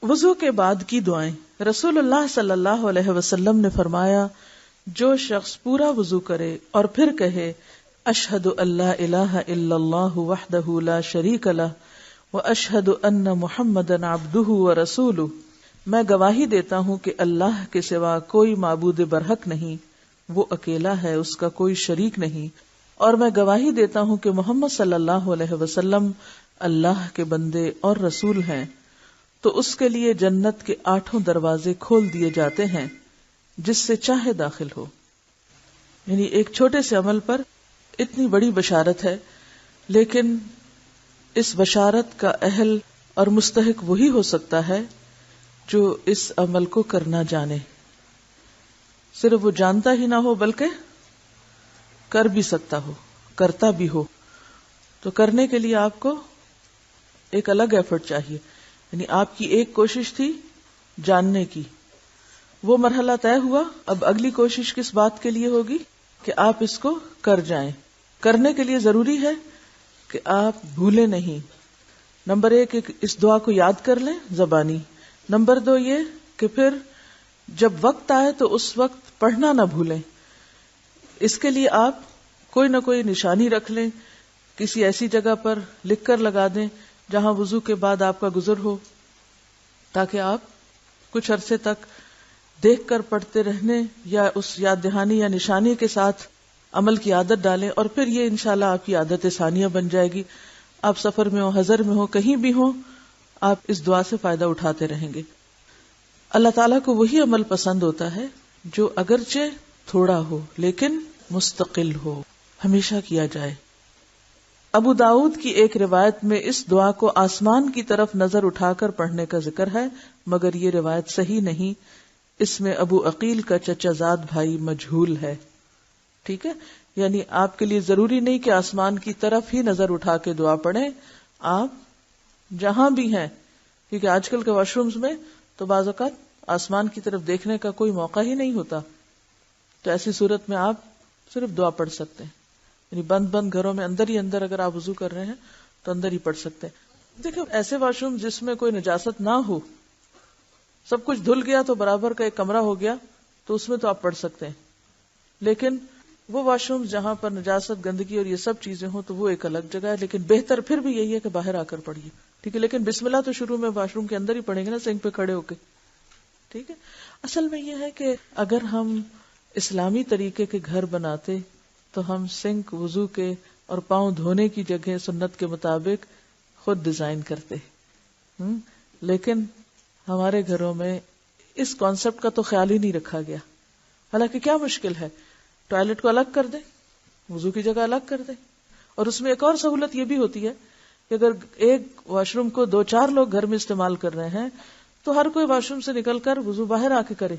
وضو کے بعد کی دعائیں. رسول اللہ صلی اللہ علیہ وسلم نے فرمایا جو شخص پورا وضو کرے اور پھر کہے اشہد ان لا الہ الا اللہ وحدہ لا شریک لہ واشہد ان محمدا عبدہ ورسولہ، میں گواہی دیتا ہوں کہ اللہ کے سوا کوئی معبود برحق نہیں، وہ اکیلا ہے، اس کا کوئی شریک نہیں، اور میں گواہی دیتا ہوں کہ محمد صلی اللہ علیہ وسلم اللہ کے بندے اور رسول ہیں، تو اس کے لیے جنت کے 8 دروازے کھول دیے جاتے ہیں جس سے چاہے داخل ہو. یعنی ایک چھوٹے سے عمل پر اتنی بڑی بشارت ہے، لیکن اس بشارت کا اہل اور مستحق وہی ہو سکتا ہے جو اس عمل کو کرنا جانے. صرف وہ جانتا ہی نہ ہو بلکہ کر بھی سکتا ہو، کرتا بھی ہو. تو کرنے کے لیے آپ کو ایک الگ ایفرٹ چاہیے. یعنی آپ کی ایک کوشش تھی جاننے کی، وہ مرحلہ طے ہوا، اب اگلی کوشش کس بات کے لیے ہوگی کہ آپ اس کو کر جائیں. کرنے کے لیے ضروری ہے کہ آپ بھولیں نہیں. نمبر 1 اس دعا کو یاد کر لیں زبانی. نمبر 2 یہ کہ پھر جب وقت آئے تو اس وقت پڑھنا نہ بھولیں. اس کے لیے آپ کوئی نہ کوئی نشانی رکھ لیں، کسی ایسی جگہ پر لکھ کر لگا دیں جہاں وضو کے بعد آپ کا گزر ہو، تاکہ آپ کچھ عرصے تک دیکھ کر پڑھتے رہنے یا اس یاد دہانی یا نشانی کے ساتھ عمل کی عادت ڈالیں، اور پھر یہ انشاءاللہ آپ کی عادت ثانیہ بن جائے گی. آپ سفر میں ہو، حضر میں ہو، کہیں بھی ہو، آپ اس دعا سے فائدہ اٹھاتے رہیں گے. اللہ تعالیٰ کو وہی عمل پسند ہوتا ہے جو اگرچہ تھوڑا ہو لیکن مستقل ہو، ہمیشہ کیا جائے. ابو داؤد کی ایک روایت میں اس دعا کو آسمان کی طرف نظر اٹھا کر پڑھنے کا ذکر ہے، مگر یہ روایت صحیح نہیں. اس میں ابو عقیل کا چچا زاد بھائی مجہول ہے. ٹھیک ہے، یعنی آپ کے لیے ضروری نہیں کہ آسمان کی طرف ہی نظر اٹھا کے دعا پڑھیں، آپ جہاں بھی ہیں، کیونکہ آج کل کے واش رومز میں تو بعض اوقات آسمان کی طرف دیکھنے کا کوئی موقع ہی نہیں ہوتا. تو ایسی صورت میں آپ صرف دعا پڑھ سکتے ہیں. یعنی بند گھروں میں اندر ہی اندر اگر آپ وضو کر رہے ہیں تو اندر ہی پڑھ سکتے ہیں. دیکھیں ایسے واش روم جس میں کوئی نجاست نہ ہو، سب کچھ دھل گیا تو برابر کا ایک کمرہ ہو گیا، تو اس میں تو آپ پڑھ سکتے ہیں. لیکن وہ واش روم جہاں پر نجاست، گندگی اور یہ سب چیزیں ہوں تو وہ ایک الگ جگہ ہے. لیکن بہتر پھر بھی یہی ہے کہ باہر آ کر پڑھیے. ٹھیک ہے، لیکن بسم اللہ تو شروع میں واش روم کے اندر ہی پڑھیں گے نا، سنک پہ کھڑے ہو کے. ٹھیک ہے. اصل میں یہ ہے کہ اگر ہم اسلامی طریقے کے گھر بناتے تو ہم سنک وضو کے اور پاؤں دھونے کی جگہ سنت کے مطابق خود ڈیزائن کرتے. لیکن ہمارے گھروں میں اس کانسیپٹ کا تو خیال ہی نہیں رکھا گیا. حالانکہ کیا مشکل ہے، ٹوائلٹ کو الگ کر دیں، وضو کی جگہ الگ کر دیں. اور اس میں ایک اور سہولت یہ بھی ہوتی ہے کہ اگر ایک واش روم کو 2-4 لوگ گھر میں استعمال کر رہے ہیں تو ہر کوئی واش روم سے نکل کر وضو باہر آ کے کرے،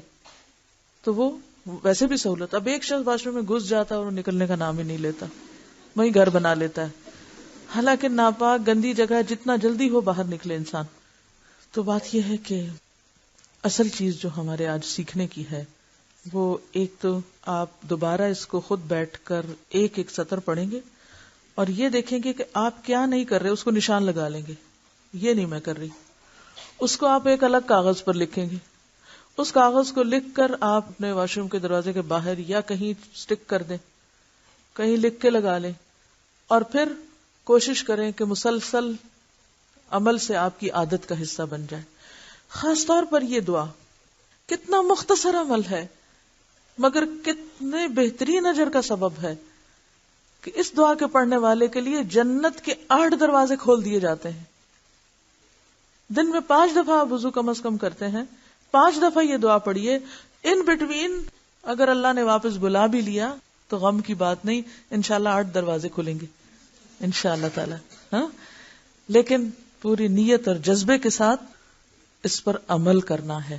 تو وہ ویسے بھی سہولت. اب ایک شخص واش روم میں گھس جاتا ہے اور نکلنے کا نام ہی نہیں لیتا، وہیں گھر بنا لیتا ہے. حالانکہ ناپاک گندی جگہ جتنا جلدی ہو باہر نکلے انسان. تو بات یہ ہے کہ اصل چیز جو ہمارے آج سیکھنے کی ہے وہ ایک تو آپ دوبارہ اس کو خود بیٹھ کر ایک سطر پڑھیں گے اور یہ دیکھیں گے کہ آپ کیا نہیں کر رہے، اس کو نشان لگا لیں گے. یہ نہیں میں کر رہی، اس کو آپ ایک الگ کاغذ پر لکھیں گے. اس کاغذ کو لکھ کر آپ اپنے واش روم کے دروازے کے باہر یا کہیں سٹک کر دیں، کہیں لکھ کے لگا لیں، اور پھر کوشش کریں کہ مسلسل عمل سے آپ کی عادت کا حصہ بن جائے. خاص طور پر یہ دعا کتنا مختصر عمل ہے مگر کتنے بہترین اجر کا سبب ہے کہ اس دعا کے پڑھنے والے کے لیے جنت کے 8 دروازے کھول دیے جاتے ہیں. دن میں 5 دفعہ آپ وضو کم از کم کرتے ہیں، 5 دفعہ یہ دعا پڑھیے. ان بٹوین اگر اللہ نے واپس بلا بھی لیا تو غم کی بات نہیں، انشاءاللہ 8 دروازے کھلیں گے انشاءاللہ تعالی. ہاں، لیکن پوری نیت اور جذبے کے ساتھ اس پر عمل کرنا ہے.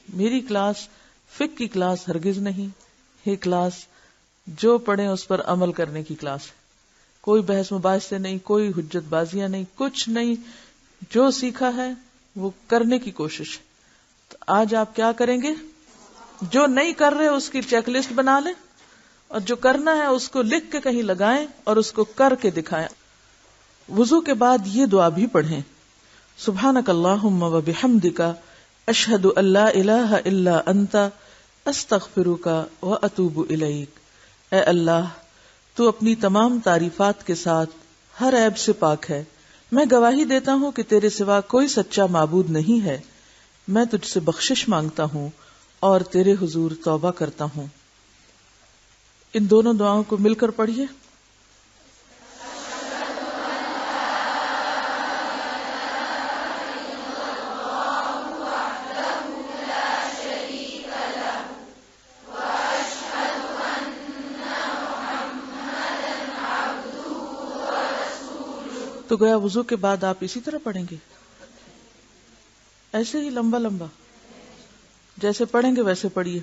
میری کلاس فقہ کی کلاس ہرگز نہیں، یہ کلاس جو پڑھیں اس پر عمل کرنے کی کلاس ہے. کوئی بحث مباحثے نہیں، کوئی حجت بازیاں نہیں، کچھ نہیں. جو سیکھا ہے وہ کرنے کی کوشش ہے. تو آج آپ کیا کریں گے؟ جو نہیں کر رہے اس کی چیک لسٹ بنا لیں، اور جو کرنا ہے اس کو لکھ کے کہیں لگائیں اور اس کو کر کے دکھائیں. وضو کے بعد یہ دعا بھی پڑھیں: سبحانک اللہم و بحمدک اشہد ان لا الہ الا انت استغفرک و اتوب الیک۔ اے اللہ، تو اپنی تمام تعریفات کے ساتھ ہر عیب سے پاک ہے، میں گواہی دیتا ہوں کہ تیرے سوا کوئی سچا معبود نہیں ہے، میں تجھ سے بخشش مانگتا ہوں اور تیرے حضور توبہ کرتا ہوں۔ ان دونوں دعاؤں کو مل کر پڑھیے۔ تو گویا وضو کے بعد آپ اسی طرح پڑھیں گے، ایسے ہی لمبا لمبا جیسے پڑھیں گے ویسے پڑھیے۔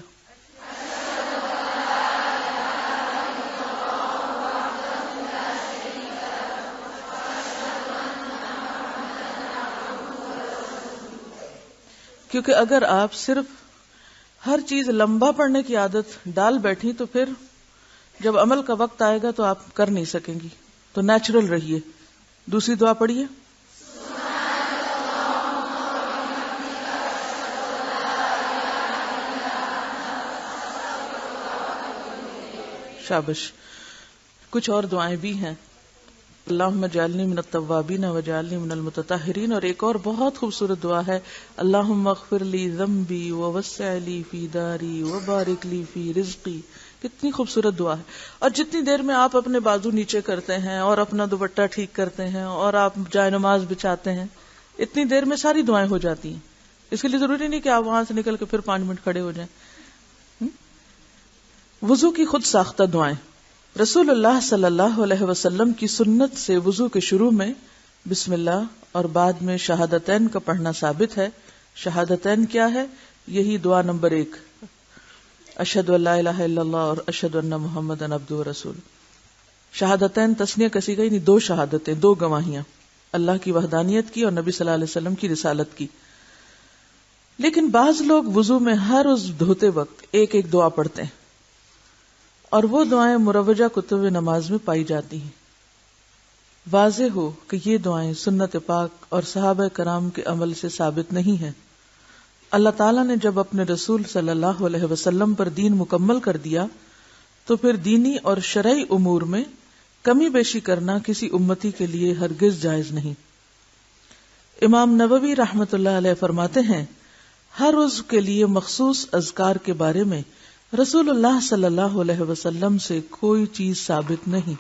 کیونکہ اگر آپ صرف ہر چیز لمبا پڑھنے کی عادت ڈال بیٹھی تو پھر جب عمل کا وقت آئے گا تو آپ کر نہیں سکیں گی، تو نیچرل رہیے۔ دوسری دعا پڑھیے۔ شابش۔ کچھ اور دعائیں بھی ہیں، اللہم اجعلنی من التوابین واجعلنی من المتطہرین، اور ایک اور بہت خوبصورت دعا ہے، اللہم اغفر لی ذنبی ووسع لی فی داری وبارک لی فی رزقی۔ کتنی خوبصورت دعا ہے۔ اور جتنی دیر میں آپ اپنے بازو نیچے کرتے ہیں اور اپنا دوپٹہ ٹھیک کرتے ہیں اور آپ جائے نماز بچھاتے ہیں، اتنی دیر میں ساری دعائیں ہو جاتی ہیں۔ اس کے لیے ضروری نہیں کہ آپ وہاں سے نکل کے پھر 5 منٹ کھڑے ہو جائیں۔ وضو کی خود ساختہ دعائیں۔ رسول اللہ صلی اللہ علیہ وسلم کی سنت سے وضو کے شروع میں بسم اللہ اور بعد میں شہادتین کا پڑھنا ثابت ہے۔ شہادتین کیا ہے؟ یہی دعا نمبر 1، اشہد ان لا الہ الا اللہ اور اشہد ان محمدن عبدہ ورسول۔ شہادتین تسنیہ کسی گئی نہیں، 2 شہادتیں، 2 گواہیاں، اللہ کی وحدانیت کی اور نبی صلی اللہ علیہ وسلم کی رسالت کی۔ لیکن بعض لوگ وضو میں ہر عضو دھوتے وقت ایک ایک دعا پڑھتے ہیں، اور وہ دعائیں مروجہ کتب نماز میں پائی جاتی ہیں۔ واضح ہو کہ یہ دعائیں سنت پاک اور صحابہ کرام کے عمل سے ثابت نہیں ہیں۔ اللہ تعالیٰ نے جب اپنے رسول صلی اللہ علیہ وسلم پر دین مکمل کر دیا تو پھر دینی اور شرعی امور میں کمی بیشی کرنا کسی امتی کے لیے ہرگز جائز نہیں۔ امام نووی رحمۃ اللہ علیہ فرماتے ہیں، ہر عضو کے لیے مخصوص اذکار کے بارے میں رسول اللہ صلی اللہ علیہ وسلم سے کوئی چیز ثابت نہیں۔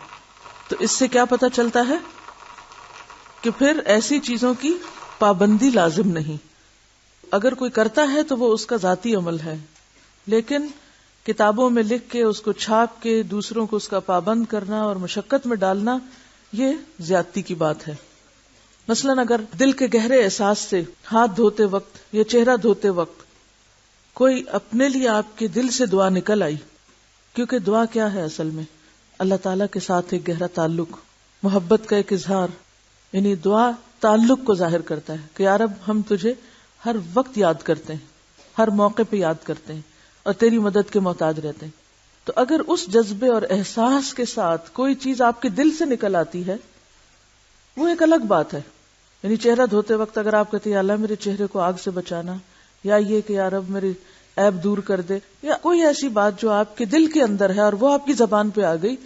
تو اس سے کیا پتہ چلتا ہے کہ پھر ایسی چیزوں کی پابندی لازم نہیں۔ اگر کوئی کرتا ہے تو وہ اس کا ذاتی عمل ہے، لیکن کتابوں میں لکھ کے اس کو چھاپ کے دوسروں کو اس کا پابند کرنا اور مشقت میں ڈالنا، یہ زیادتی کی بات ہے۔ مثلاً اگر دل کے گہرے احساس سے ہاتھ دھوتے وقت یا چہرہ دھوتے وقت کوئی اپنے لیے آپ کے دل سے دعا نکل آئی، کیونکہ دعا کیا ہے اصل میں؟ اللہ تعالیٰ کے ساتھ ایک گہرا تعلق، محبت کا ایک اظہار، یعنی دعا تعلق کو ظاہر کرتا ہے کہ یا رب ہم تجھے ہر وقت یاد کرتے ہیں، ہر موقع پہ یاد کرتے ہیں اور تیری مدد کے محتاج رہتے ہیں۔ تو اگر اس جذبے اور احساس کے ساتھ کوئی چیز آپ کے دل سے نکل آتی ہے، وہ ایک الگ بات ہے۔ یعنی چہرہ دھوتے وقت اگر آپ کہتے ہیں یا اللہ میرے چہرے کو آگ سے بچانا، یا یہ کہ یا رب میری عیب دور کر دے، یا کوئی ایسی بات جو آپ کے دل کے اندر ہے اور وہ آپ کی زبان پہ آ گئی،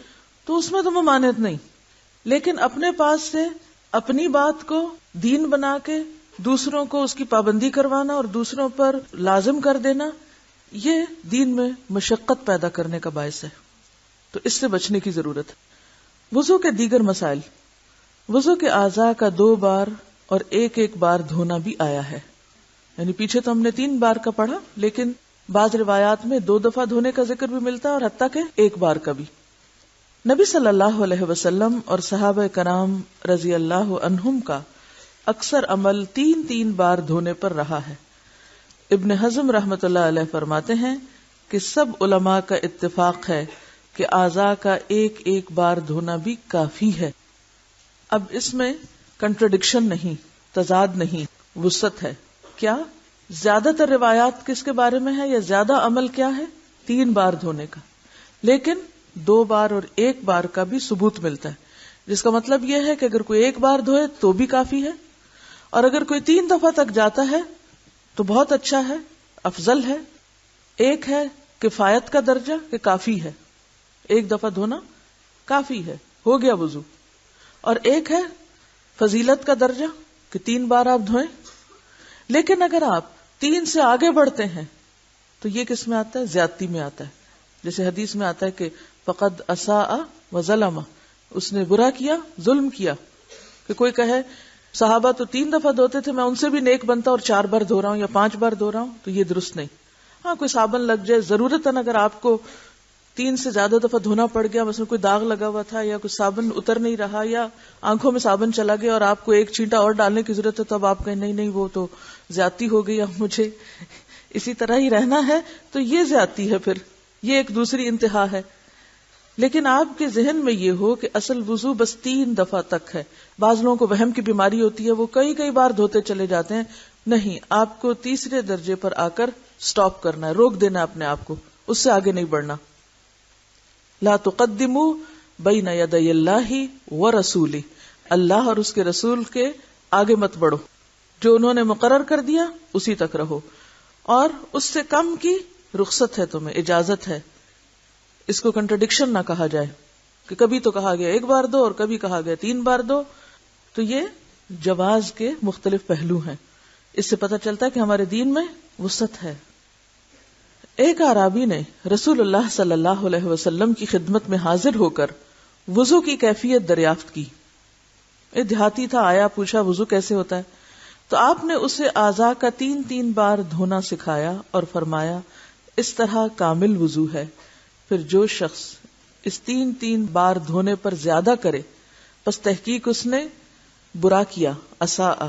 تو اس میں تو ممانعت نہیں۔ لیکن اپنے پاس سے اپنی بات کو دین بنا کے دوسروں کو اس کی پابندی کروانا اور دوسروں پر لازم کر دینا، یہ دین میں مشقت پیدا کرنے کا باعث ہے۔ تو اس سے بچنے کی ضرورت ہے۔ وضو کے دیگر مسائل۔ وضو کے اعضاء کا 2 بار اور 1 بار دھونا بھی آیا ہے، یعنی پیچھے تو ہم نے 3 بار کا پڑھا، لیکن بعض روایات میں 2 دفعہ دھونے کا ذکر بھی ملتا ہے اور حتیٰ کہ 1 بار کا بھی۔ نبی صلی اللہ علیہ وسلم اور صحابہ کرام رضی اللہ عنہم کا اکثر عمل 3 بار دھونے پر رہا ہے۔ ابن حزم رحمۃ اللہ علیہ فرماتے ہیں کہ سب علماء کا اتفاق ہے کہ اعضاء کا 1 بار دھونا بھی کافی ہے۔ اب اس میں کنٹرڈکشن نہیں، تضاد نہیں، وسعت ہے۔ کیا زیادہ تر روایات کس کے بارے میں ہے، یا زیادہ عمل کیا ہے؟ 3 بار دھونے کا، لیکن 2 بار اور 1 بار کا بھی ثبوت ملتا ہے، جس کا مطلب یہ ہے کہ اگر کوئی 1 بار دھوئے تو بھی کافی ہے، اور اگر کوئی 3 دفعہ تک جاتا ہے تو بہت اچھا ہے، افضل ہے. ایک ہے کفایت کا درجہ کہ کافی ہے، 1 دفعہ دھونا کافی ہے، ہو گیا وضو. اور ایک ہے فضیلت کا درجہ کہ 3 بار آپ دھوئیں. لیکن اگر آپ 3 سے آگے بڑھتے ہیں تو یہ کس میں آتا ہے؟ زیادتی میں آتا ہے. جیسے حدیث میں آتا ہے کہ فقد اساء وظلم، اس نے برا کیا، ظلم کیا. کہ کوئی کہے صحابہ تو 3 دفعہ دھوتے تھے، میں ان سے بھی نیک بنتا اور 4 بار دھو رہا ہوں یا 5 بار دھو رہا ہوں، تو یہ درست نہیں. ہاں کوئی صابن لگ جائے ضرورتاً، اگر آپ کو 3 سے زیادہ دفعہ دھونا پڑ گیا، مثلا کوئی داغ لگا ہوا تھا یا کوئی صابن اتر نہیں رہا یا آنکھوں میں صابن چلا گیا اور آپ کو 1 چھینٹا اور ڈالنے کی ضرورت ہے، تو اب آپ کہیں نہیں وہ تو زیادتی ہو گئی، اب مجھے اسی طرح ہی رہنا ہے، تو یہ زیادتی ہے. پھر یہ ایک دوسری انتہا ہے. لیکن آپ کے ذہن میں یہ ہو کہ اصل وضو بس 3 دفعہ تک ہے. بعض لوگوں کو وہم کی بیماری ہوتی ہے، وہ کئی بار دھوتے چلے جاتے ہیں. نہیں، آپ کو تیسرے درجے پر آ کر سٹاپ کرنا ہے، روک دینا اپنے آپ کو، اس سے آگے نہیں بڑھنا. لا تقدموا بین یدی اللہ ورسولہ، اللہ اور اس کے رسول کے آگے مت بڑھو. جو انہوں نے مقرر کر دیا اسی تک رہو، اور اس سے کم کی رخصت ہے، تمہیں اجازت ہے. اس کو کنٹرڈکشن نہ کہا جائے کہ کبھی تو کہا گیا 1 بار دو اور کبھی کہا گیا 3 بار دو. تو یہ جواز کے مختلف پہلو ہیں. اس سے پتہ چلتا ہے کہ ہمارے دین میں وسعت ہے. ایک اعرابی نے رسول اللہ صلی اللہ علیہ وسلم کی خدمت میں حاضر ہو کر وضو کی کیفیت دریافت کی. ایک دیہاتی تھا، آیا، پوچھا وضو کیسے ہوتا ہے. تو آپ نے اسے اعضاء کا 3 بار دھونا سکھایا اور فرمایا اس طرح کامل وضو ہے. پھر جو شخص اس 3 بار دھونے پر زیادہ کرے پس تحقیق اس نے برا کیا، اساء،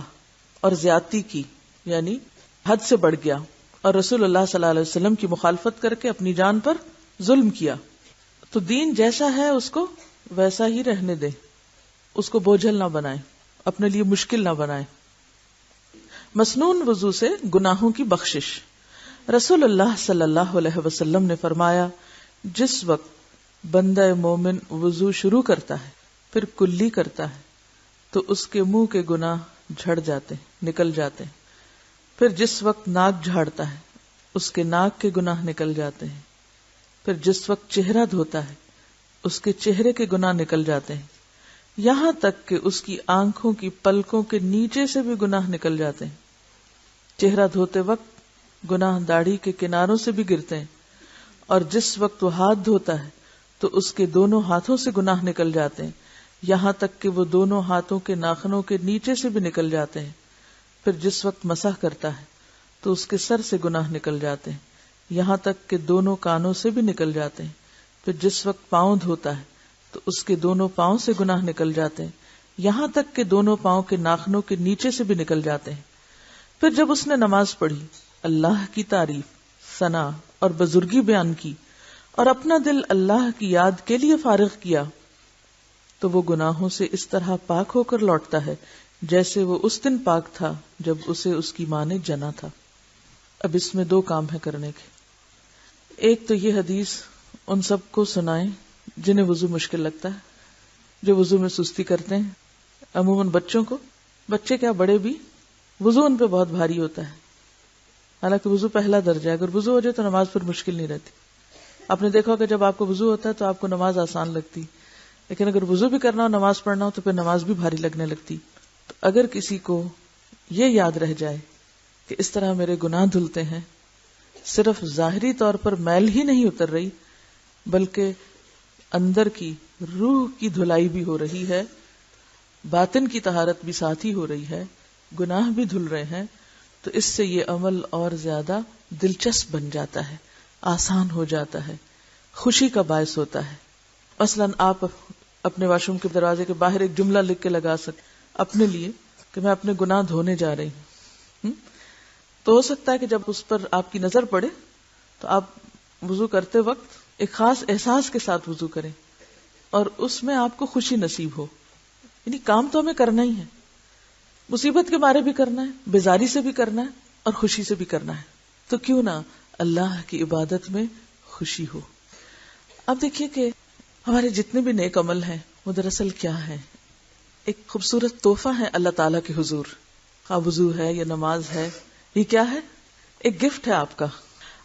اور زیادتی کی، یعنی حد سے بڑھ گیا، اور رسول اللہ صلی اللہ علیہ وسلم کی مخالفت کر کے اپنی جان پر ظلم کیا. تو دین جیسا ہے اس کو ویسا ہی رہنے دیں، اس کو بوجھل نہ بنائیں، اپنے لیے مشکل نہ بنائیں. مسنون وضو سے گناہوں کی بخشش. رسول اللہ صلی اللہ علیہ وسلم نے فرمایا جس وقت بندہ مومن وضو شروع کرتا ہے پھر کلی کرتا ہے تو اس کے منہ کے گناہ جھڑ جاتے ہیں، نکل جاتے ہیں. پھر جس وقت ناک جھاڑتا ہے اس کے ناک کے گناہ نکل جاتے ہیں. پھر جس وقت چہرہ دھوتا ہے اس کے چہرے کے گناہ نکل جاتے ہیں، یہاں تک کہ اس کی آنکھوں کی پلکوں کے نیچے سے بھی گناہ نکل جاتے ہیں. چہرہ دھوتے وقت گناہ داڑھی کے کناروں سے بھی گرتے ہیں، اور جس وقت وہ ہاتھ دھوتا ہے تو اس کے دونوں ہاتھوں سے گناہ نکل جاتے ہیں، یہاں تک کہ وہ دونوں ہاتھوں کے ناخنوں کے نیچے سے بھی نکل جاتے ہیں. پھر جس وقت مسح کرتا ہے تو اس کے سر سے گناہ نکل جاتے ہیں، یہاں تک کہ دونوں کانوں سے بھی نکل جاتے ہیں. پھر جس وقت پاؤں دھوتا ہے تو اس کے دونوں پاؤں سے گناہ نکل جاتے ہیں، یہاں تک کہ دونوں پاؤں کے ناخنوں کے نیچے سے بھی نکل جاتے ہیں. پھر جب اس نے نماز پڑھی، اللہ کی تعریف، ثنا اور بزرگی بیان کی اور اپنا دل اللہ کی یاد کے لیے فارغ کیا تو وہ گناہوں سے اس طرح پاک ہو کر لوٹتا ہے جیسے وہ اس دن پاک تھا جب اسے اس کی ماں نے جنا تھا. اب اس میں 2 کام ہے کرنے کے. ایک تو یہ حدیث ان سب کو سنائیں جنہیں وضو مشکل لگتا ہے، جو وضو میں سستی کرتے ہیں. عموماً بچوں کو، بچے کیا بڑے بھی، وضو ان پہ بہت بھاری ہوتا ہے. حالانکہ وضو پہلا درجہ ہے، اگر وضو ہو جائے تو نماز پھر مشکل نہیں رہتی. آپ نے دیکھا کہ جب آپ کو وضو ہوتا ہے تو آپ کو نماز آسان لگتی، لیکن اگر وضو بھی کرنا ہو، نماز پڑھنا ہو، تو پھر نماز بھی بھاری لگنے لگتی. تو اگر کسی کو یہ یاد رہ جائے کہ اس طرح میرے گناہ دھلتے ہیں، صرف ظاہری طور پر میل ہی نہیں اتر رہی بلکہ اندر کی روح کی دھلائی بھی ہو رہی ہے، باطن کی طہارت بھی ساتھ ہی ہو رہی ہے، گناہ بھی دھل رہے ہیں، تو اس سے یہ عمل اور زیادہ دلچسپ بن جاتا ہے، آسان ہو جاتا ہے، خوشی کا باعث ہوتا ہے. مثلاً آپ اپنے واش روم کے دروازے کے باہر ایک جملہ لکھ کے لگا سکتے اپنے لیے کہ میں اپنے گناہ دھونے جا رہی ہوں. تو ہو سکتا ہے کہ جب اس پر آپ کی نظر پڑے تو آپ وضو کرتے وقت ایک خاص احساس کے ساتھ وضو کریں اور اس میں آپ کو خوشی نصیب ہو. یعنی کام تو ہمیں کرنا ہی ہے، مصیبت کے بارے بھی کرنا ہے، بیزاری سے بھی کرنا ہے اور خوشی سے بھی کرنا ہے. تو کیوں نہ اللہ کی عبادت میں خوشی ہو. اب دیکھیے کہ ہمارے جتنے بھی نیک عمل ہیں وہ دراصل کیا ہے؟ ایک خوبصورت تحفہ ہے اللہ تعالیٰ کے حضور. خواہ وضو ہے یا نماز ہے، یہ کیا ہے؟ ایک گفٹ ہے آپ کا.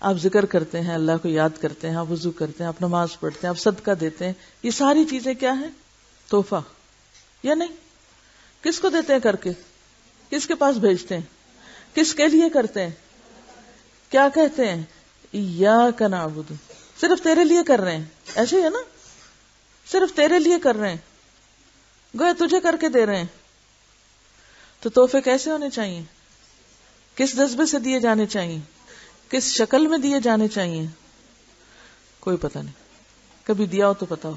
آپ ذکر کرتے ہیں، اللہ کو یاد کرتے ہیں، آپ وضو کرتے ہیں، آپ نماز پڑھتے ہیں، آپ صدقہ دیتے ہیں، یہ ساری چیزیں کیا ہیں؟ تحفہ. یا نہیں؟ کس کو دیتے ہیں کر کے؟ کس کے پاس بھیجتے ہیں؟ کس کے لیے کرتے ہیں؟ کیا کہتے ہیں؟ ایاک نعبد، صرف تیرے لیے کر رہے ہیں. ایسے ہی ہے نا، صرف تیرے لیے کر رہے ہیں، گویا تجھے کر کے دے رہے ہیں. تو تحفے کیسے ہونے چاہیے؟ کس جذبے سے دیے جانے چاہیے؟ کس شکل میں دیے جانے چاہیے؟ کوئی پتہ نہیں، کبھی دیا ہو تو پتا ہو.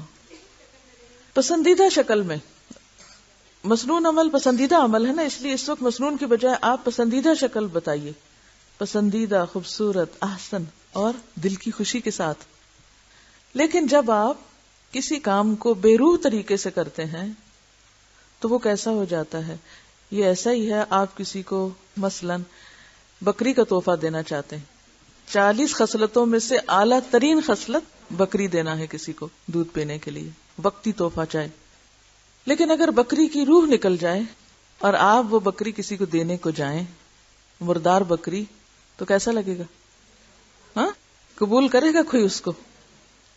پسندیدہ شکل میں. مسنون عمل پسندیدہ عمل ہے نا، اس لیے اس وقت مسنون کی بجائے آپ پسندیدہ شکل بتائیے، پسندیدہ، خوبصورت، احسن اور دل کی خوشی کے ساتھ. لیکن جب آپ کسی کام کو بے روح طریقے سے کرتے ہیں تو وہ کیسا ہو جاتا ہے؟ یہ ایسا ہی ہے، آپ کسی کو مثلاً بکری کا تحفہ دینا چاہتے ہیں. 40 خصلتوں میں سے اعلیٰ ترین خصلت بکری دینا ہے کسی کو دودھ پینے کے لیے، وقتی تحفہ چاہے. لیکن اگر بکری کی روح نکل جائے اور آپ وہ بکری کسی کو دینے کو جائیں، مردار بکری، تو کیسا لگے گا؟ ہاں، قبول کرے گا کوئی اس کو؟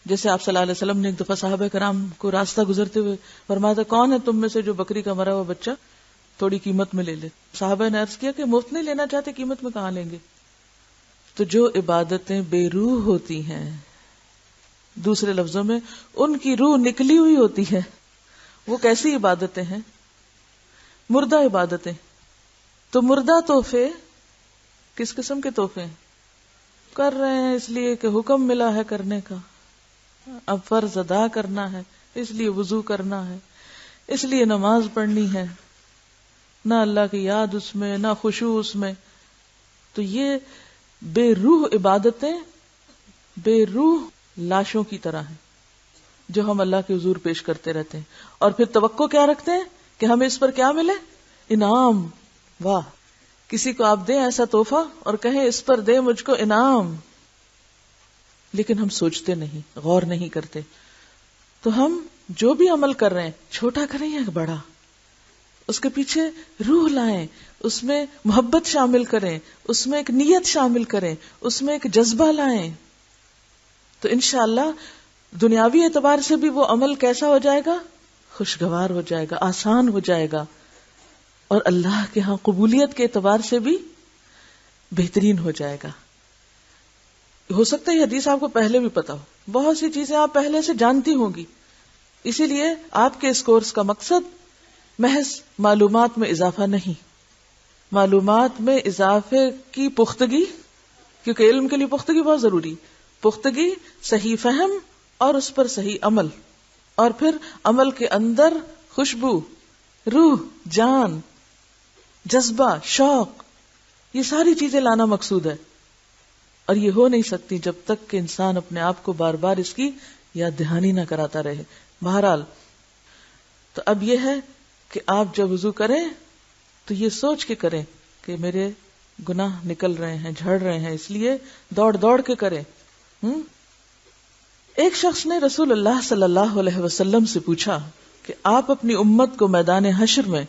جیسے آپ صلی اللہ علیہ وسلم نے ایک دفعہ صحابہ کرام کو راستہ گزرتے ہوئے فرمایا تھا، کون ہے تم میں سے جو بکری کا مرا ہوا بچہ تھوڑی قیمت میں لے لے؟ صحابہ نے عرض کیا کہ مفت نہیں لینا چاہتے، قیمت میں کہاں لیں گے؟ تو جو عبادتیں بے روح ہوتی ہیں، دوسرے لفظوں میں ان کی روح نکلی ہوئی ہوتی ہے، وہ کیسی عبادتیں ہیں؟ مردہ عبادتیں. تو مردہ تحفے کس قسم کے تحفے ہیں؟ کر رہے ہیں اس لیے کہ حکم ملا ہے کرنے کا، اب فرض ادا کرنا ہے، اس لیے وضو کرنا ہے، اس لیے نماز پڑھنی ہے، نہ اللہ کی یاد اس میں، نہ خشوع اس میں. تو یہ بے روح عبادتیں بے روح لاشوں کی طرح ہیں جو ہم اللہ کے حضور پیش کرتے رہتے ہیں، اور پھر توقع کیا رکھتے ہیں کہ ہمیں اس پر کیا ملے؟ انعام. واہ، کسی کو آپ دیں ایسا تحفہ اور کہیں اس پر دے مجھ کو انعام. لیکن ہم سوچتے نہیں، غور نہیں کرتے. تو ہم جو بھی عمل کر رہے ہیں، چھوٹا کریں یا بڑا، اس کے پیچھے روح لائیں، اس میں محبت شامل کریں، اس میں ایک نیت شامل کریں، اس میں ایک جذبہ لائیں، تو انشاءاللہ دنیاوی اعتبار سے بھی وہ عمل کیسا ہو جائے گا؟ خوشگوار ہو جائے گا، آسان ہو جائے گا، اور اللہ کے ہاں قبولیت کے اعتبار سے بھی بہترین ہو جائے گا. ہو سکتا ہے یہ حدیث آپ کو پہلے بھی پتا ہو، بہت سی چیزیں آپ پہلے سے جانتی ہوں گی، اسی لیے آپ کے اس کورس کا مقصد محض معلومات میں اضافہ نہیں، معلومات میں اضافے کی پختگی، کیونکہ علم کے لیے پختگی بہت ضروری، پختگی، صحیح فہم اور اس پر صحیح عمل، اور پھر عمل کے اندر خوشبو، روح، جان، جذبہ، شوق، یہ ساری چیزیں لانا مقصود ہے. اور یہ ہو نہیں سکتی جب تک کہ انسان اپنے آپ کو بار بار اس کی یاد دہانی نہ کراتا رہے. بہرحال تو اب یہ ہے کہ آپ جب وضو کریں تو یہ سوچ کے کریں کہ میرے گناہ نکل رہے ہیں، جھڑ رہے ہیں، اس لیے دوڑ دوڑ کے کریں. ایک شخص نے رسول اللہ صلی اللہ علیہ وسلم سے پوچھا کہ آپ اپنی امت کو میدان حشر میں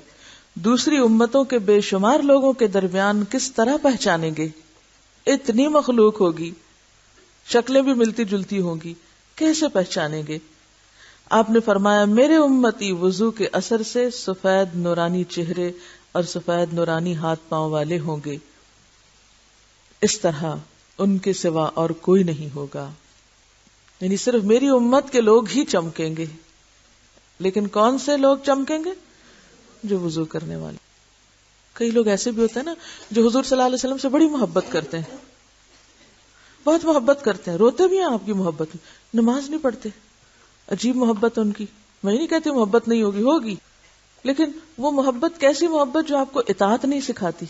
دوسری امتوں کے بے شمار لوگوں کے درمیان کس طرح پہچانیں گے؟ اتنی مخلوق ہوگی، شکلیں بھی ملتی جلتی ہوں گی، کیسے پہچانیں گے؟ آپ نے فرمایا، میرے امتی وضو کے اثر سے سفید نورانی چہرے اور سفید نورانی ہاتھ پاؤں والے ہوں گے، اس طرح ان کے سوا اور کوئی نہیں ہوگا. یعنی صرف میری امت کے لوگ ہی چمکیں گے. لیکن کون سے لوگ چمکیں گے؟ جو وضو کرنے والے. کئی لوگ ایسے بھی ہوتے ہیں نا جو حضور صلی اللہ علیہ وسلم سے بڑی محبت کرتے ہیں، بہت محبت کرتے ہیں، روتے بھی ہیں آپ کی محبت میں، نماز نہیں پڑھتے، عجیب محبت ان کی. میں نہیں کہتی محبت نہیں ہوگی، ہوگی، لیکن وہ محبت کیسی محبت جو آپ کو اطاعت نہیں سکھاتی،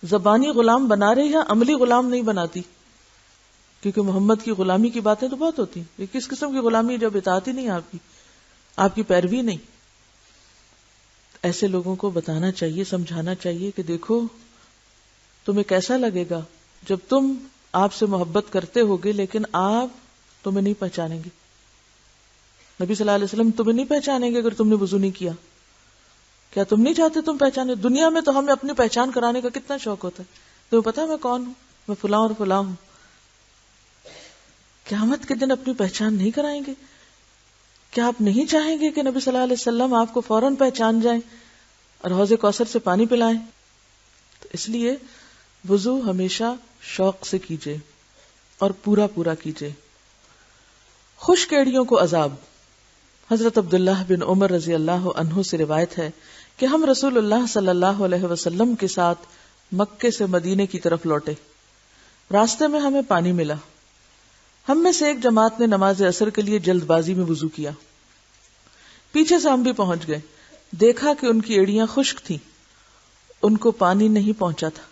زبانی غلام بنا رہی ہے، عملی غلام نہیں بناتی. کیونکہ محمد کی غلامی کی باتیں تو بہت ہوتی ہیں، یہ کس قسم کی غلامی ہے جب اطاعت ہی نہیں آپ کی پیروی نہیں. ایسے لوگوں کو بتانا چاہیے، سمجھانا چاہیے کہ دیکھو تمہیں کیسا لگے گا جب تم آپ سے محبت کرتے ہوگے لیکن آپ تمہیں نہیں پہچانیں گے. نبی صلی اللہ علیہ وسلم تمہیں نہیں پہچانیں گے اگر تم نے وضو نہیں کیا. کیا تم نہیں چاہتے تم پہچانے؟ دنیا میں تو ہمیں اپنی پہچان کرانے کا کتنا شوق ہوتا ہے. تمہیں پتا میں کون ہوں؟ میں فلاں اور فلاں ہوں. قیامت کے دن اپنی پہچان نہیں کرائیں گے؟ کیا آپ نہیں چاہیں گے کہ نبی صلی اللہ علیہ وسلم آپ کو فوراً پہچان جائیں اور حوض کوثر سے پانی پلائیں؟ تو اس لیے وضو ہمیشہ شوق سے کیجیے اور پورا کیجیے. خشک ایڑیوں کو عذاب. حضرت عبداللہ بن عمر رضی اللہ عنہ سے روایت ہے کہ ہم رسول اللہ صلی اللہ علیہ وسلم کے ساتھ مکے سے مدینے کی طرف لوٹے. راستے میں ہمیں پانی ملا. ہم میں سے ایک جماعت نے نماز عصر کے لیے جلد بازی میں وضو کیا. پیچھے سے ہم بھی پہنچ گئے. دیکھا کہ ان کی ایڑیاں خشک تھیں، ان کو پانی نہیں پہنچا تھا.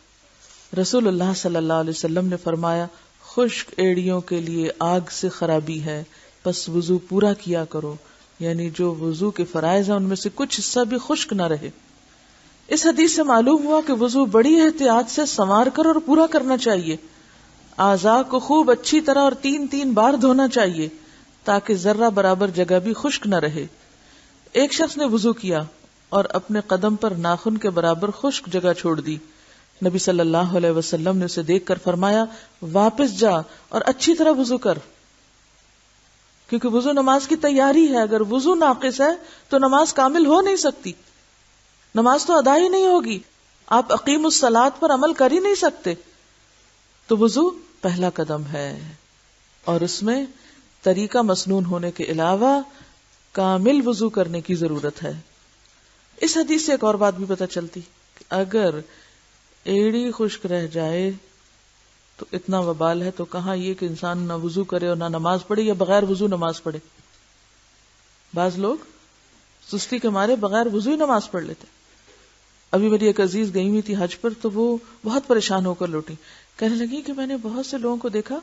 رسول اللہ صلی اللہ علیہ وسلم نے فرمایا خشک ایڑیوں کے لیے آگ سے خرابی ہے، پس وضو پورا کیا کرو. یعنی جو وضو کے فرائض ہیں ان میں سے کچھ حصہ بھی خشک نہ رہے. اس حدیث سے معلوم ہوا کہ وضو بڑی احتیاط سے سنوار کر اور پورا کرنا چاہیے. اعضاء کو خوب اچھی طرح اور 3 بار دھونا چاہیے تاکہ ذرہ برابر جگہ بھی خشک نہ رہے. ایک شخص نے وضو کیا اور اپنے قدم پر ناخن کے برابر خشک جگہ چھوڑ دی. نبی صلی اللہ علیہ وسلم نے اسے دیکھ کر فرمایا واپس جا اور اچھی طرح وضو کر، کیونکہ وضو نماز کی تیاری ہے. اگر وضو ناقص ہے تو نماز کامل ہو نہیں سکتی، نماز تو ادا ہی نہیں ہوگی. آپ اقیم الصلاۃ پر عمل کر ہی نہیں سکتے. تو وضو پہلا قدم ہے اور اس میں طریقہ مسنون ہونے کے علاوہ کامل وضو کرنے کی ضرورت ہے. اس حدیث سے ایک اور بات بھی پتہ چلتی کہ اگر ایڑی خشک رہ جائے تو اتنا وبال ہے، تو کہاں یہ کہ انسان نہ وضو کرے اور نہ نماز پڑھے یا بغیر وضو نماز پڑھے. بعض لوگ سستی کے مارے بغیر وضو ہی نماز پڑھ لیتے. ابھی میری ایک عزیز گئی ہوئی تھی حج پر، تو وہ بہت پریشان ہو کر لوٹی. کہنے لگی کہ میں نے بہت سے لوگوں کو دیکھا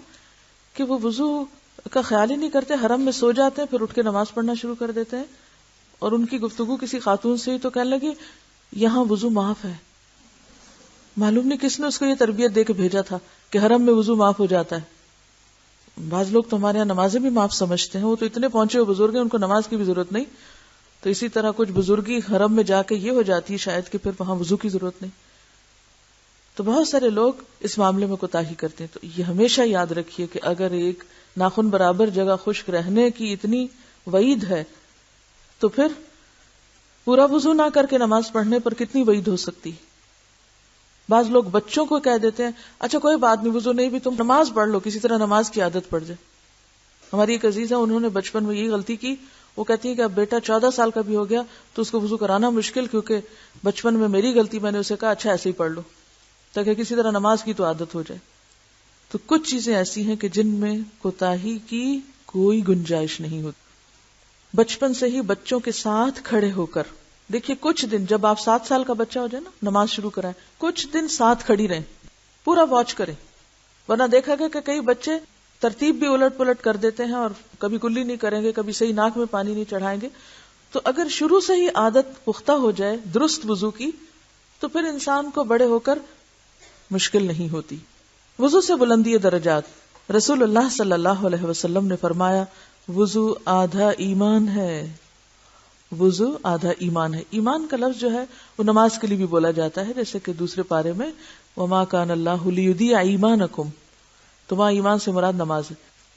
کہ وہ وضو کا خیال ہی نہیں کرتے، حرم میں سو جاتے ہیں، پھر اٹھ کے نماز پڑھنا شروع کر دیتے ہیں. اور ان کی گفتگو کسی خاتون سے ہی تو کہنے لگی یہاں وضو معاف ہے. معلوم نہیں کس نے اس کو یہ تربیت دے کے بھیجا تھا کہ حرم میں وضو معاف ہو جاتا ہے. بعض لوگ تو ہمارے یہاں نمازیں بھی معاف سمجھتے ہیں، وہ تو اتنے پہنچے ہوئے بزرگ ہیں ان کو نماز کی بھی ضرورت نہیں. تو اسی طرح کچھ بزرگی حرم میں جا کے یہ ہو جاتی ہے شاید کہ پھر وہاں وضو کی ضرورت نہیں. تو بہت سارے لوگ اس معاملے میں کوتاہی کرتے ہیں. تو یہ ہمیشہ یاد رکھیے کہ اگر ایک ناخن برابر جگہ خشک رہنے کی اتنی وعید ہے تو پھر پورا وضو نہ کر کے نماز پڑھنے پر کتنی وعید ہو سکتی. بعض لوگ بچوں کو کہہ دیتے ہیں اچھا کوئی بات نہیں وضو نہیں بھی تم نماز پڑھ لو، کسی طرح نماز کی عادت پڑ جائے. ہماری ایک عزیز ہے، انہوں نے بچپن میں یہی غلطی کی. وہ کہتی ہیں کہ اب بیٹا 14 سال کا بھی ہو گیا تو اس کو وضو کرانا مشکل، کیونکہ بچپن میں میری غلطی، میں نے اسے کہا اچھا ایسے ہی پڑھ لو تاکہ کسی طرح نماز کی تو عادت ہو جائے. تو کچھ چیزیں ایسی ہیں کہ جن میں کوتاہی کی کوئی گنجائش نہیں ہوتی. بچپن سے ہی بچوں کے ساتھ کھڑے ہو کر دیکھیے، کچھ دن جب آپ 7 سال کا بچہ ہو جائے نا نماز شروع کرائیں، کچھ دن ساتھ کھڑی رہیں، پورا واچ کریں. ورنہ دیکھا گیا کہ کئی بچے ترتیب بھی الٹ پلٹ کر دیتے ہیں اور کبھی کلی نہیں کریں گے، کبھی صحیح ناک میں پانی نہیں چڑھائیں گے. تو اگر شروع سے ہی عادت پختہ ہو جائے درست وضو کی تو پھر انسان کو بڑے ہو کر مشکل نہیں ہوتی. وضو سے بلندی درجات. رسول اللہ صلی اللہ علیہ وسلم نے فرمایا وضو آدھا ایمان ہے. وضو آدھا ایمان ہے. ایمان کا لفظ جو ہے وہ نماز کے لیے بھی بولا جاتا ہے، جیسے کہ دوسرے پارے میں وما کان اللہ لیضیع ایمانکم، تو وہاں ایمان سے مراد نماز ہے.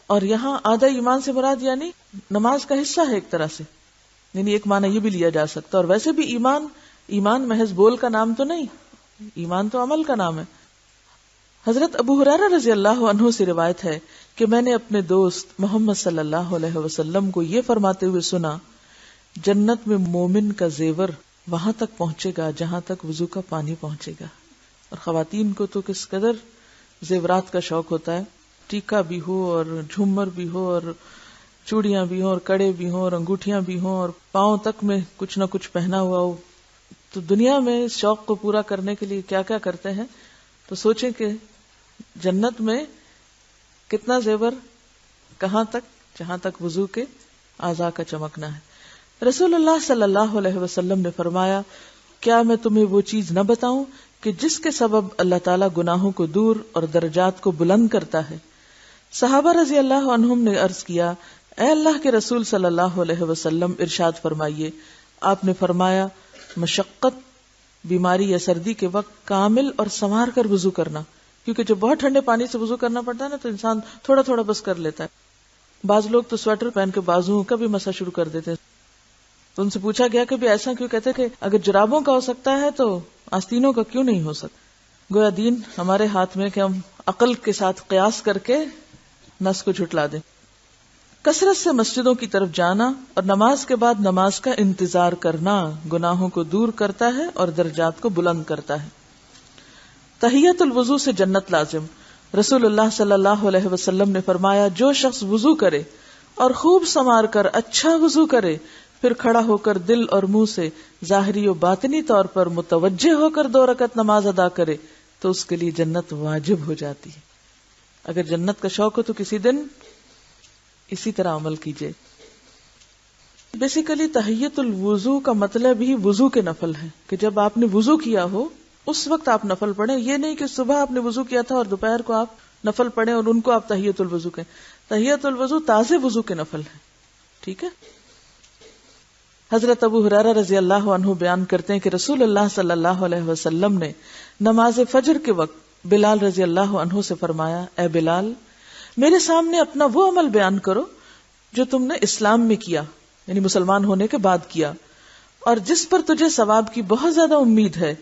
اور یہاں آدھا ایمان سے مراد یعنی نماز کا حصہ ہے ایک طرح سے، یعنی ایک معنی یہ بھی لیا جا سکتا. اور ویسے بھی ایمان محض بول کا نام تو نہیں، ایمان تو عمل کا نام ہے. حضرت ابو ہریرہ رضی اللہ عنہ سے روایت ہے کہ میں نے اپنے دوست محمد صلی اللہ علیہ وسلم کو یہ فرماتے ہوئے سنا جنت میں مومن کا زیور وہاں تک پہنچے گا جہاں تک وضو کا پانی پہنچے گا. اور خواتین کو تو کس قدر زیورات کا شوق ہوتا ہے، ٹیکا بھی ہو اور جھومر بھی ہو اور چوڑیاں بھی ہوں اور کڑے بھی ہوں اور انگوٹھیاں بھی ہوں اور پاؤں تک میں کچھ نہ کچھ پہنا ہوا ہو. تو دنیا میں اس شوق کو پورا کرنے کے لیے کیا کیا کرتے ہیں. تو سوچیں کہ جنت میں کتنا زیور، کہاں تک، جہاں تک وضو کے اعضاء کا چمکنا ہے. رسول اللہ صلی اللہ علیہ وسلم نے فرمایا کیا میں تمہیں وہ چیز نہ بتاؤں کہ جس کے سبب اللہ تعالیٰ گناہوں کو دور اور درجات کو بلند کرتا ہے. صحابہ رضی اللہ عنہم نے عرض کیا اے اللہ کے رسول صلی اللہ علیہ وسلم ارشاد فرمائیے. آپ نے فرمایا مشقت، بیماری یا سردی کے وقت کامل اور سنوار کر وضو کرنا، کیونکہ جب بہت ٹھنڈے پانی سے وضو کرنا پڑتا ہے نا تو انسان تھوڑا تھوڑا بس کر لیتا ہے. بعض لوگ تو سویٹر پہن کے بازو کا بھی مسح شروع کر دیتے ہیں. تو ان سے پوچھا گیا کہ بھی ایسا کیوں؟ کہتے کہ اگر جرابوں کا ہو سکتا ہے تو آستینوں کا کیوں نہیں ہو سکتا. گویا دین ہمارے ہاتھ میں کہ ہم عقل کے ساتھ قیاس کر کے نس کو جھٹلا دیں. کثرت سے مسجدوں کی طرف جانا اور نماز کے بعد نماز کا انتظار کرنا گناہوں کو دور کرتا ہے اور درجات کو بلند کرتا ہے. تحیت الوضو سے جنت لازم. رسول اللہ صلی اللہ علیہ وسلم نے فرمایا جو شخص وضو کرے اور خوب سنوار کر اچھا وضو کرے پھر کھڑا ہو کر دل اور منہ سے ظاہری و باطنی طور پر متوجہ ہو کر 2 رکعت نماز ادا کرے تو اس کے لیے جنت واجب ہو جاتی ہے. اگر جنت کا شوق ہو تو کسی دن اسی طرح عمل کیجئے. بیسیکلی تحیت الوضو کا مطلب ہی وضو کے نفل ہے کہ جب آپ نے وضو کیا ہو اس وقت آپ نفل پڑھیں. یہ نہیں کہ صبح آپ نے وضو کیا تھا اور دوپہر کو آپ نفل پڑھیں اور ان کو آپ تحیت الوضو کہیں. تحیت الوضو تازے وضو کے نفل ہے. ٹھیک ہے. حضرت ابو ہریرہ رضی اللہ عنہ بیان کرتے ہیں کہ رسول اللہ صلی اللہ علیہ وسلم نے نماز فجر کے وقت بلال رضی اللہ عنہ سے فرمایا اے بلال میرے سامنے اپنا وہ عمل بیان کرو جو تم نے اسلام میں کیا، یعنی مسلمان ہونے کے بعد کیا، اور جس پر تجھے ثواب کی بہت زیادہ امید ہے،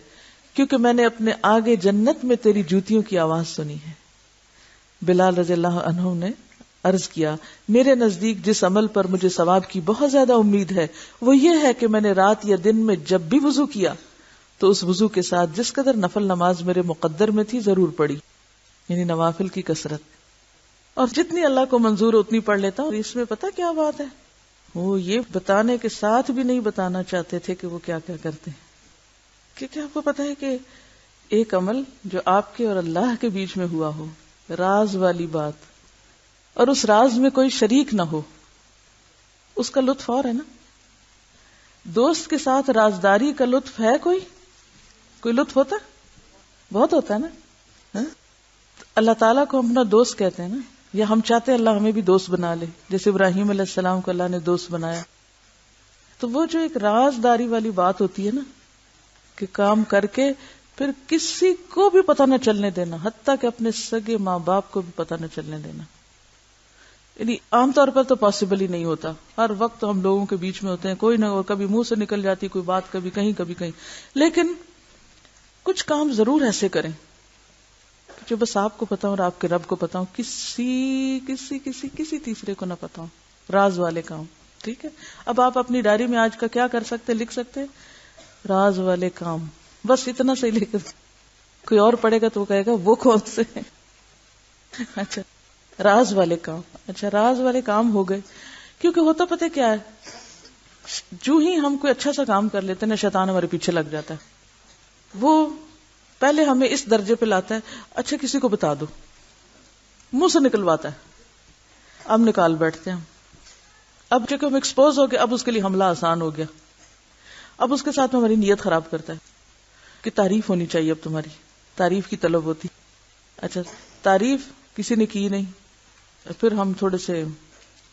کیونکہ میں نے اپنے آگے جنت میں تیری جوتیوں کی آواز سنی ہے. بلال رضی اللہ عنہ نے عرض کیا میرے نزدیک جس عمل پر مجھے ثواب کی بہت زیادہ امید ہے وہ یہ ہے کہ میں نے رات یا دن میں جب بھی وضو کیا تو اس وضو کے ساتھ جس قدر نفل نماز میرے مقدر میں تھی ضرور پڑھی، یعنی نوافل کی کثرت، اور جتنی اللہ کو منظور اتنی پڑھ لیتا ہوں. اس میں پتہ کیا بات ہے، وہ یہ بتانے کے ساتھ بھی نہیں بتانا چاہتے تھے کہ وہ کیا کیا کرتے ہیں. کیونکہ آپ کو پتہ ہے کہ ایک عمل جو آپ کے اور اللہ کے بیچ میں ہوا ہو، راز والی بات، اور اس راز میں کوئی شریک نہ ہو، اس کا لطف اور ہے نا. دوست کے ساتھ رازداری کا لطف ہے کوئی لطف ہوتا؟ بہت ہوتا ہے نا. اللہ تعالیٰ کو ہم اپنا دوست کہتے ہیں نا، یا ہم چاہتے ہیں اللہ ہمیں بھی دوست بنا لے، جیسے ابراہیم علیہ السلام کو اللہ نے دوست بنایا. تو وہ جو ایک رازداری والی بات ہوتی ہے نا کہ کام کر کے پھر کسی کو بھی پتہ نہ چلنے دینا، حتیٰ کہ اپنے سگے ماں باپ کو بھی پتہ نہ چلنے دینا. یعنی عام طور پر تو پاسبل ہی نہیں ہوتا. ہر وقت ہم لوگوں کے بیچ میں ہوتے ہیں، کوئی نہ کبھی منہ سے نکل جاتی کوئی بات، کبھی کہیں. لیکن کچھ کام ضرور ایسے کریں جو بس آپ کو پتا ہو اور آپ کے رب کو پتا ہو، کسی تیسرے کو نہ پتا ہو. راز والے کام. ٹھیک ہے. اب آپ اپنی ڈائری میں آج کا کیا کر سکتے، لکھ سکتے راز والے کام، بس اتنا صحیح لکھ. کوئی اور پڑھے گا تو وہ کہے گا وہ کون سے ہیں. اچھا راز والے کام. اچھا راز والے کام ہو گئے. کیونکہ ہوتا پتہ کیا ہے، جو ہی ہم کوئی اچھا سا کام کر لیتے ہیں نا شیطان ہمارے پیچھے لگ جاتا ہے. وہ پہلے ہمیں اس درجے پہ لاتا ہے اچھا کسی کو بتا دو، منہ سے نکلواتا ہے، اب نکال بیٹھتے ہیں. اب چونکہ ہم ایکسپوز ہو گئے اب اس کے لیے حملہ آسان ہو گیا. اب اس کے ساتھ ہماری نیت خراب کرتا ہے کہ تعریف ہونی چاہیے، اب تمہاری تعریف کی طلب ہوتی. اچھا تعریف کسی نے کی نہیں، پھر ہم تھوڑے سے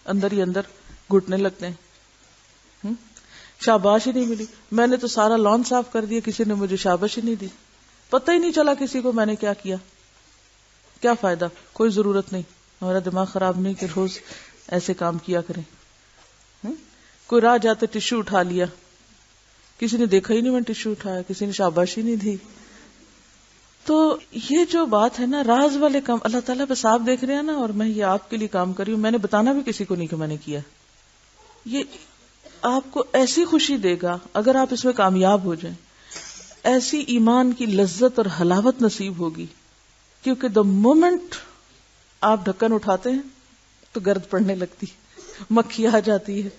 اندر ہی اندر گھٹنے لگتے ہیں. شاباش ہی نہیں ملی، میں نے تو سارا لان صاف کر دیا، کسی نے مجھے شاباش ہی نہیں دی، پتہ ہی نہیں چلا کسی کو میں نے کیا کیا. کیا فائدہ، کوئی ضرورت نہیں. ہمارا دماغ خراب نہیں کہ روز ایسے کام کیا کریں. کوئی راہ جاتے ٹشو اٹھا لیا، کسی نے دیکھا ہی نہیں میں ٹشو اٹھایا، کسی نے شاباش ہی نہیں دی. تو یہ جو بات ہے نا راز والے کام، اللہ تعالیٰ بس آپ دیکھ رہے ہیں نا، اور میں یہ آپ کے لیے کام کر رہی ہوں، میں نے بتانا بھی کسی کو نہیں کہ میں نے کیا. یہ آپ کو ایسی خوشی دے گا اگر آپ اس میں کامیاب ہو جائیں، ایسی ایمان کی لذت اور حلاوت نصیب ہوگی. کیونکہ دا مومنٹ آپ ڈھکن اٹھاتے ہیں تو گرد پڑنے لگتی، مکھی آ جاتی ہے،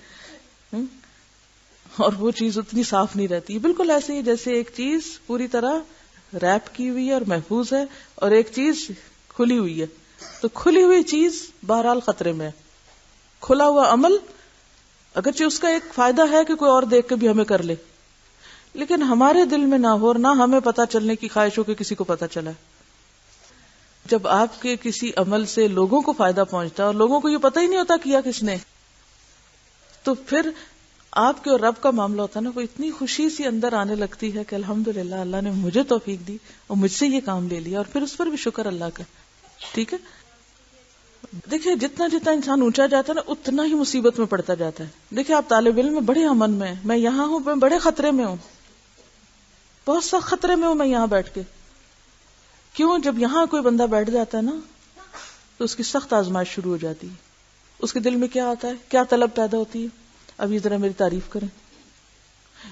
اور وہ چیز اتنی صاف نہیں رہتی. بالکل ایسے ہی جیسے ایک چیز پوری طرح ریپ کی ہوئی ہے اور محفوظ ہے، اور ایک چیز کھلی ہوئی ہے. تو کھلی ہوئی چیز بہرحال خطرے میں ہے. کھلا ہوا عمل اگرچہ اس کا ایک فائدہ ہے کہ کوئی اور دیکھ کے بھی ہمیں کر لے، لیکن ہمارے دل میں نہ ہو اور نہ ہمیں پتا چلنے کی خواہش ہو کہ کسی کو پتا چلا. جب آپ کے کسی عمل سے لوگوں کو فائدہ پہنچتا ہے اور لوگوں کو یہ پتہ ہی نہیں ہوتا کیا کس نے، تو پھر آپ کے اور رب کا معاملہ ہوتا ہے نا، وہ اتنی خوشی سی اندر آنے لگتی ہے کہ الحمدللہ اللہ نے مجھے توفیق دی اور مجھ سے یہ کام لے لیا، اور پھر اس پر بھی شکر اللہ کا. ٹھیک ہے. دیکھیں جتنا جتنا انسان اونچا جاتا ہے نا اتنا ہی مصیبت میں پڑتا جاتا ہے. دیکھیں آپ طالب علم میں بڑے امن میں ہیں، میں یہاں ہوں میں بڑے خطرے میں ہوں، بہت سخت خطرے میں ہوں میں یہاں بیٹھ کے. کیوں؟ جب یہاں کوئی بندہ بیٹھ جاتا ہے نا تو اس کی سخت آزمائش شروع ہو جاتی ہے. اس کے دل میں کیا آتا ہے، کیا طلب پیدا ہوتی ہے، اب یہ ذرا میری تعریف کریں،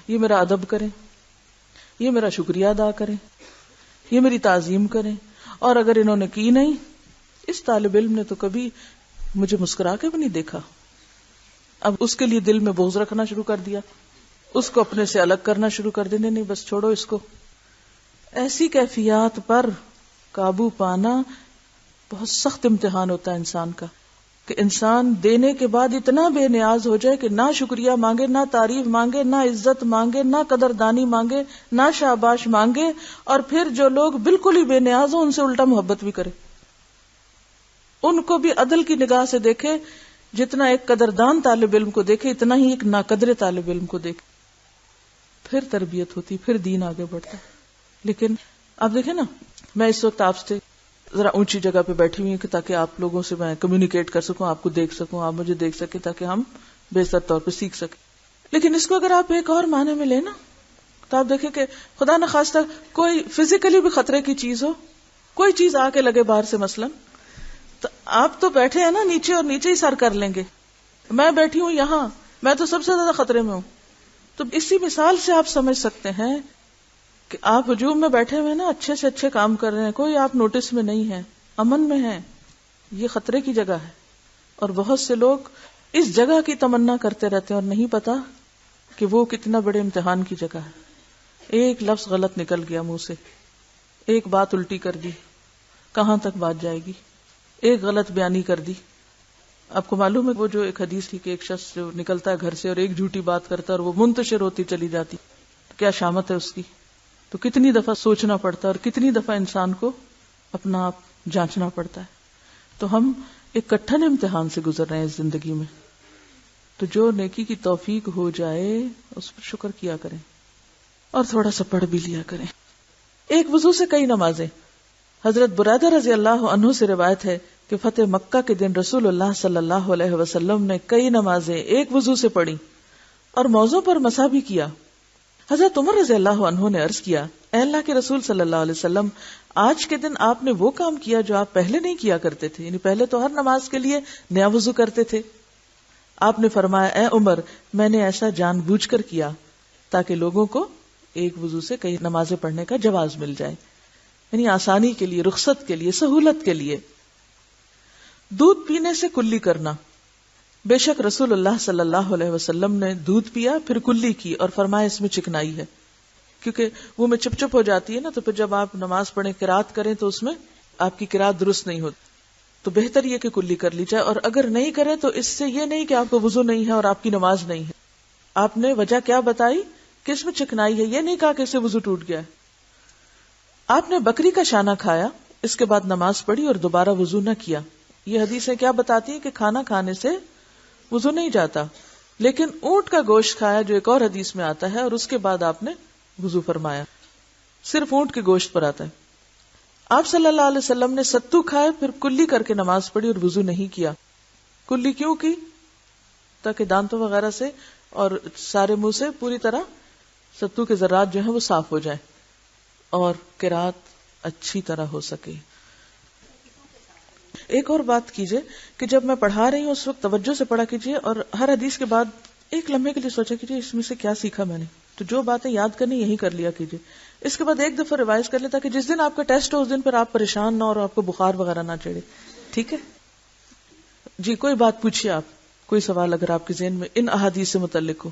یہ میرا ادب کریں، یہ میرا شکریہ ادا کریں، یہ میری تعظیم کریں. اور اگر انہوں نے کی نہیں، اس طالب علم نے تو کبھی مجھے مسکرا کے بھی نہیں دیکھا. اب اس کے لیے دل میں بغض رکھنا شروع کر دیا، اس کو اپنے سے الگ کرنا شروع کر دینے، نہیں بس چھوڑو اس کو. ایسی کیفیات پر قابو پانا بہت سخت امتحان ہوتا ہے انسان کا، کہ انسان دینے کے بعد اتنا بے نیاز ہو جائے کہ نہ شکریہ مانگے، نہ تعریف مانگے، نہ عزت مانگے، نہ قدردانی مانگے، نہ شاباش مانگے، اور پھر جو لوگ بالکل ہی بے نیاز ہوں ان سے الٹا محبت بھی کرے، ان کو بھی عدل کی نگاہ سے دیکھے. جتنا ایک قدردان طالب علم کو دیکھے اتنا ہی ایک ناقدر طالب علم کو دیکھے. پھر تربیت ہوتی، پھر دین آگے بڑھتا. لیکن آپ دیکھیں نا، میں اس وقت آپ سے ذرا اونچی جگہ پہ بیٹھی ہوئی ہوں کہ تاکہ آپ لوگوں سے میں کمیونیکیٹ کر سکوں، آپ کو دیکھ سکوں، آپ مجھے دیکھ سکیں، تاکہ ہم بہتر طور پہ سیکھ سکیں. لیکن اس کو اگر آپ ایک اور معنی میں لیں نا تو آپ دیکھیں کہ خدا نخواستہ کوئی فزیکلی بھی خطرے کی چیز ہو، کوئی چیز آ کے لگے باہر سے مثلاً، تو آپ تو بیٹھے ہیں نا نیچے، اور نیچے ہی سر کر لیں گے. میں بیٹھی ہوں یہاں، میں تو سب سے زیادہ خطرے میں ہوں. تو اسی مثال سے آپ سمجھ سکتے ہیں کہ آپ ہجوم میں بیٹھے ہوئے نا، اچھے سے اچھے کام کر رہے ہیں، کوئی آپ نوٹس میں نہیں ہے، امن میں ہیں، یہ خطرے کی جگہ ہے. اور بہت سے لوگ اس جگہ کی تمنا کرتے رہتے ہیں اور نہیں پتا کہ وہ کتنا بڑے امتحان کی جگہ ہے. ایک لفظ غلط نکل گیا منہ سے، ایک بات الٹی کر دی، کہاں تک بات جائے گی، ایک غلط بیانی کر دی. آپ کو معلوم ہے وہ جو ایک حدیث تھی کہ ایک شخص جو نکلتا ہے گھر سے اور ایک جھوٹی بات کرتا ہے اور وہ منتشر ہوتی چلی جاتی، کیا شامت ہے اس کی. تو کتنی دفعہ سوچنا پڑتا ہے اور کتنی دفعہ انسان کو اپنا آپ جانچنا پڑتا ہے. تو ہم ایک کٹھن امتحان سے گزر رہے ہیں اس زندگی میں. تو جو نیکی کی توفیق ہو جائے اس پر شکر کیا کریں اور تھوڑا سا پڑھ بھی لیا کریں. ایک وضو سے کئی نمازیں. حضرت برادہ رضی اللہ عنہ سے روایت ہے کہ فتح مکہ کے دن رسول اللہ صلی اللہ علیہ وسلم نے کئی نمازیں ایک وضو سے پڑھی اور موضوع پر مسح بھی کیا. حضرت عمر رضی اللہ عنہ نے عرض کیا، اے اللہ کے رسول صلی اللہ علیہ وسلم، آج کے دن آپ نے وہ کام کیا جو آپ پہلے نہیں کیا کرتے تھے، یعنی پہلے تو ہر نماز کے لیے نیا وضو کرتے تھے. آپ نے فرمایا، اے عمر، میں نے ایسا جان بوجھ کر کیا تاکہ لوگوں کو ایک وضو سے کئی نمازیں پڑھنے کا جواز مل جائے، یعنی آسانی کے لیے، رخصت کے لیے، سہولت کے لیے. دودھ پینے سے کلی کرنا. بے شک رسول اللہ صلی اللہ علیہ وسلم نے دودھ پیا پھر کلی کی اور فرمایا اس میں چکنائی ہے، کیونکہ وہ میں چپ چپ ہو جاتی ہے نا، تو پھر جب آپ نماز پڑھیں قرات کریں تو اس میں آپ کی قرات درست نہیں ہوتی. تو بہتر یہ کہ کلی کر لی جائے، اور اگر نہیں کرے تو اس سے یہ نہیں کہ آپ کو وضو نہیں ہے اور آپ کی نماز نہیں ہے. آپ نے وجہ کیا بتائی کہ اس میں چکنائی ہے، یہ نہیں کہا کہ اس سے وضو ٹوٹ گیا ہے. آپ نے بکری کا شانہ کھایا، اس کے بعد نماز پڑھی اور دوبارہ وضو نہ کیا. یہ حدیثیں کیا بتاتی ہیں کہ کھانا کھانے سے وضو نہیں جاتا. لیکن اونٹ کا گوشت کھایا جو ایک اور حدیث میں آتا ہے، اور اس کے بعد آپ نے وضو فرمایا. صرف اونٹ کے گوشت پر آتا ہے. آپ صلی اللہ علیہ وسلم نے ستو کھائے پھر کلی کر کے نماز پڑھی اور وضو نہیں کیا. کلی کیوں کی؟ تاکہ دانتوں وغیرہ سے اور سارے منہ سے پوری طرح ستو کے ذرات جو ہیں وہ صاف ہو جائیں اور قرات اچھی طرح ہو سکے. ایک اور بات کیجئے کہ جب میں پڑھا رہی ہوں اس وقت توجہ سے پڑھا کیجئے اور ہر حدیث کے بعد ایک لمحے کے لیے سوچا کیجئے اس میں سے کیا سیکھا میں نے. تو جو باتیں یاد کرنی یہی کر لیا کیجئے. اس کے بعد ایک دفعہ ریوائز کر لیں تاکہ جس دن آپ کا ٹیسٹ ہو اس دن پر آپ پریشان نہ ہو اور آپ کو بخار وغیرہ نہ چڑھے. ٹھیک ہے جی، کوئی بات پوچھیے آپ، کوئی سوال اگر آپ کے ذہن میں ان احادیث سے متعلق ہو.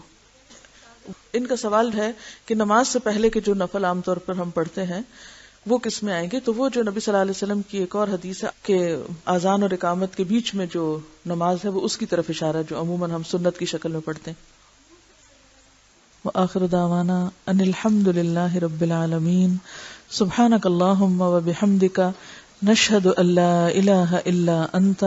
ان کا سوال ہے کہ نماز سے پہلے کے جو نفل عام طور پر ہم پڑھتے ہیں وہ کس میں آئیں گے. تو وہ جو نبی صلی اللہ علیہ وسلم کی ایک اور حدیث ہے کہ اذان اور اقامت کے بیچ میں جو نماز ہے وہ اس کی طرف اشارہ جو عموماً ہم سنت کی شکل میں پڑھتے ہیں. وآخر دعوانا ان الحمد للہ رب العالمین. سبحانک اللہم وبحمدک، نشہد ان لا الہ الا انت،